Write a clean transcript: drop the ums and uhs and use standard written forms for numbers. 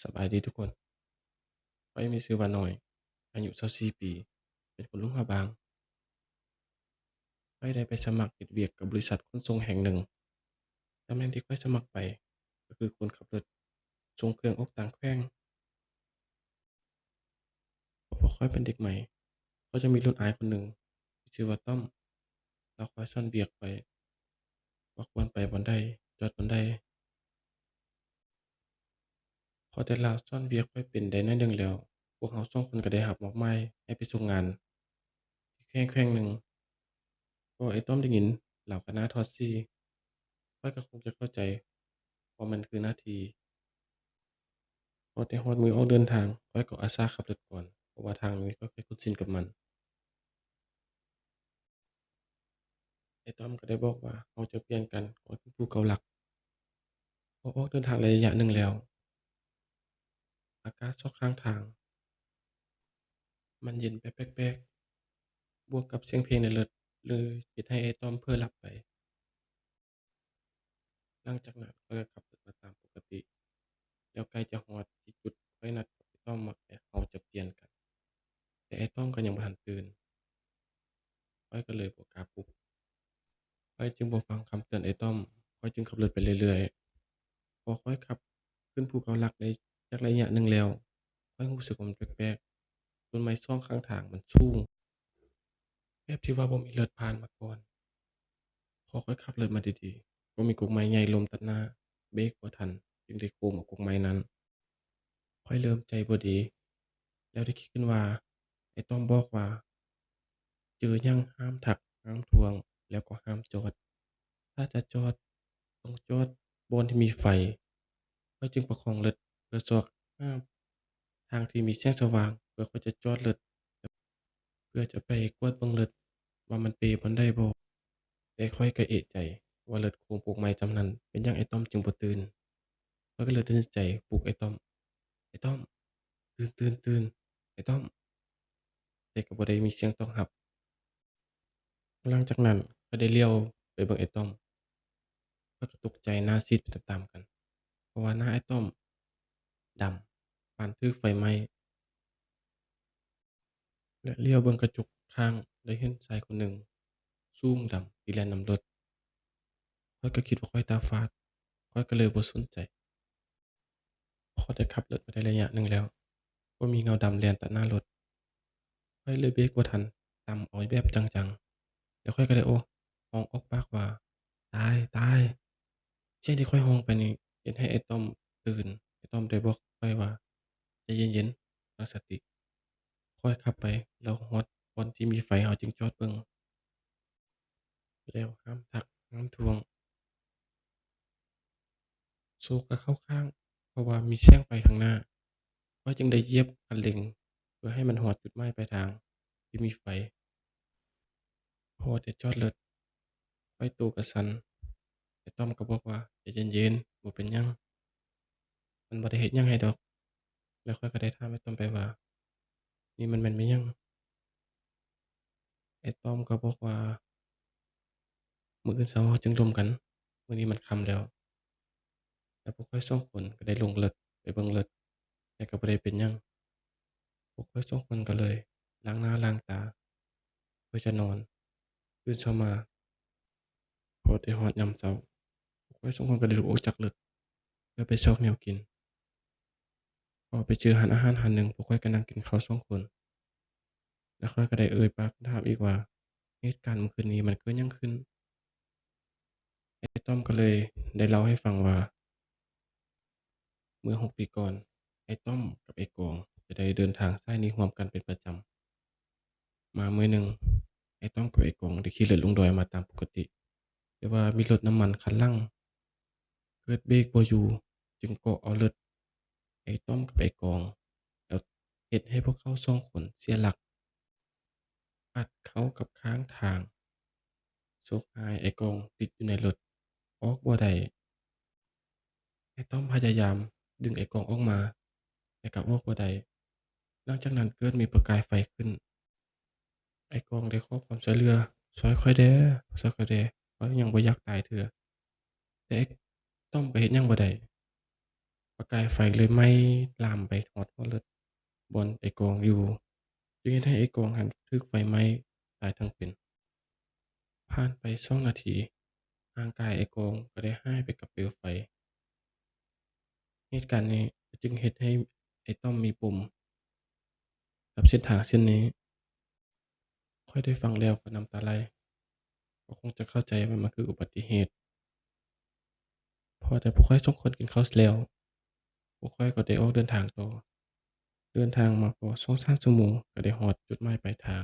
สบายดีทุกคนข้อยมีชื่อว่าน้อยอายุ24ปีเป็นคนลุงพะบางข้อยได้ไปสมัครเฮ็ดเวียกกับบริษัทขนส่งแห่งหนึ่งตำแหน่งที่ข้อยสมัครไปก็คือคนขับรถส่งเครื่องออกต่างแขวงเพราะข้อยเป็นเด็กใหม่ก็จะมีรุ่นอายคนหนึ่งที่ชื่อว่าต้อมเลาคอยสอนเวียกข้อยว่าควรไปบ่อนใดจอดบ่อนใดพอแต่เลาสอนเวียกข้อยเป็นได้หน่อยหนึ่งแล้วพวกเราสองคนก็ได้รับมอบหมายให้ไปส่งงานที่แขวงหนึ่งพอไอ้ต้อมได้ยินเลาก็หน้าถอดสีข้อยก็คงจะเข้าใจว่ามันคือหน้าที่ พอแต่ฮอดมื้อออกเดินทางข้อยก็อาสาขับรถก่อนเพราะว่าทางนี้ข้อยคุ้นชินกับมันไอ้ต้อมก็ได้บอกว่าเราจะเปลี่ยนกันข้อยเป็นผู้เก่าหลักพอออกเดินทางระยะหนึ่งแล้วอากาศสองข้างทางมันเย็นไปแปลกๆบวกกับเสียงเพลงในรถเลยเฮ็ดให้ไอ้ต้อมเผลอหลับไปหลังจากนั้นข้อยก็ขับรถมาตามปกติแล้วใกล้จะฮอดที่จุดข้อยนัดกับไอ้ต้อมว่าเราจะเปลี่ยนกันแต่ไอ้ต้อมก็ยังบ่ทันตื่นข้อยก็เลยบ่กล้าปลุกข้อยจึงบ่ฟังคำเตือนไอ้ต้อมข้อยจึงขับรถไปเรื่อยๆ พอข้อยขับขึ้นภูเขาหลักได้จักระยะหนึ่งแล้วข้อยรู้สึกว่ามันแปลกๆต้นไม้สองข้างทางมันสูงแบบที่ว่าบ่มีรถผ่านมาก่อนพอข้อยขับรถมาดีๆก็มีกกไม้ใหญ่ล้มตัดหน้าเบรกบ่ทันจึงได้โค้งออกกกไม้นั้นข้อยเริ่มใจบ่ดีแล้วได้คิดขึ้นว่าไอ้ต้อมบอกว่าเจอหยังห้ามทักห้ามทวงแล้วก็ห้ามจอดถ้าจะจอดต้องจอดบ่อนที่มีไฟข้อยจึงประคองรถเพื่อสอดหาทางที่มีแสงสว่างเพื่อข้อยจะจอดรถ เพื่อจะไปกวดเบิ่งรถว่ามันเป๋บ่ได้บ่แต่ข้อยก็เอะใจว่ารถโค้งโปกใหม่ส่ำนั้นเป็นหยังไอ้ต้อมจึงบ่ตื่นข้อยก็เลยตัดสินใจปลุกไอ้ต้อมไอ้ต้อมตื่นๆๆไอ้ต้อมแต่ก็บ่ได้มีเสียงตอบรับหลังจากนั้นก็ได้เลี้ยวไปเบิ่งไอ้ต้อมข้อยก็ตกใจหน้าซีดไปตามๆกันเพราะว่าหน้าไอ้ต้อมดำปานถูกไฟไหม้และเลี้ยวเบิ่งกระจกข้างได้เห็นชายคนหนึ่งสูงดำที่แล่นนำรถข้อยก็คิดว่าข้อยตาฝาดข้อยก็เลยบ่สนใจ พอได้ขับรถมาได้ระยะหนึ่งแล้วก็มีเงาดำแล่นตัดหน้ารถข้อยเลยเบรกบ่ทันต่ำเอาแบบจังๆแล้วข้อยก็ได้โอ้ร้องออกปากว่าตายตายเสียงที่ข้อยร้องไปนี่เฮ็ดให้ไอ้ต้อมตื่นไอ้ต้อมได้บอกข้อยว่าใจเย็นๆตั้งสติค่อยขับไปแล้วฮอดบ่อนที่มีไฟเราจึงจอดเบิ่งแล้วห้ามทักห้ามทวงโชคก็เข้าข้างเพราะว่ามีแสงไฟข้างหน้าข้อยจึงได้เหยียบคันเร่งเพื่อให้มันฮอดจุดหมายปลายทางที่มีไฟ พอได้จอดรถข้อยตู้ก็สั่นไอ้ต้อมก็บอกว่าใจเย็นๆบ่เป็นหยังมันบ่ได้เฮ็ดหยังให้ดอกแล้วข้อยก็ได้ถามไอ้ต้อมไปว่านี่มันแม่นอิหยังไอ้ต้อมก็บอกว่ามื้ออื่นเช้าเราจึงร่วมกันมื้อนี้มันค่ำแล้วแล้วพวกข้อยสองคนก็ได้ลงรถไปเบิ่งรถแต่ก็บ่ได้เป็นหยังพวกข้อยสองคนก็เลยล้างหน้าล้างตาเพื่อจะนอนตื่นเช้ามาพอได้ฮอดยามเช้าพวกข้อยสองคนก็ได้ลุกออกจากรถเพื่อไปซอกแนวกินพอไปเจอร้านอาหารร้านหนึ่งพวกข้อยก็นั่งกินข้าวสองคน แล้วข้อยก็ได้เอ่ยปากถามอีกว่าเหตุการณ์เมื่อคืนนี้มันเกิดหยังขึ้นไอ้ต้อมก็เลยได้เล่าให้ฟังว่าเมื่อ6 ปีก่อนไอ้ต้อมกับไอ้กองจะได้เดินทางสายนี้ร่วมกันเป็นประจำมามื้อหนึ่งไอ้ต้อมกับไอ้กองได้ขี่รถลงดอยมาตามปกติแต่ว่ามีรถน้ำมันคันหลังเกิดเบรกบ่อยู่จึงเกาะเอารถไอ้ต้อมกับไอ้กองแล้วเฮ็ดให้พวกเขาสองคนเสียหลักอัดเข้ากับข้างทางโชคร้ายไอ้กองติดอยู่ในรถออกบ่ได้ ไอ้ต้อมพยายามดึงไอ้กองออกมาแต่ก็ออกบ่ได้หลังจากนั้นเกิดมีประกายไฟขึ้นไอ้กองได้ขอความช่วยเหลือช่วยข้อยแด้ช่วยข้อยแด้ข้อยยังบ่อยากตายเทื่อแต่ไอ้ต้อมก็เฮ็ดหยังบ่ได้ ประกายไฟเลยไหม้ลามไปฮอดฮอดเลิศบ่อนไอ้กองอยู่จึงเฮ็ดให้ไอ้กองหั้นถูกไฟไหม้ตายทั้งเป็น ผ่านไป2นาทีร่างกายไอ้กองก็ได้หายไปกับเปลวไฟเหตุการณ์นี้จึงเฮ็ดให้ไอ้ต้อมมีปมกับเส้นทางเส้นนี้ข้อยได้ฟังแล้วก็น้ำตาไหลก็คงจะเข้าใจว่ามันคืออุบัติเหตุพอแต่พวกข้อยสองคนกินข้าวเสร็จแล้วพวกข้อยก็ได้ออกเดินทางต่อเดินทางมาก็2-3ชั่วโมงก็ได้ฮอดจุดหมายปลายทาง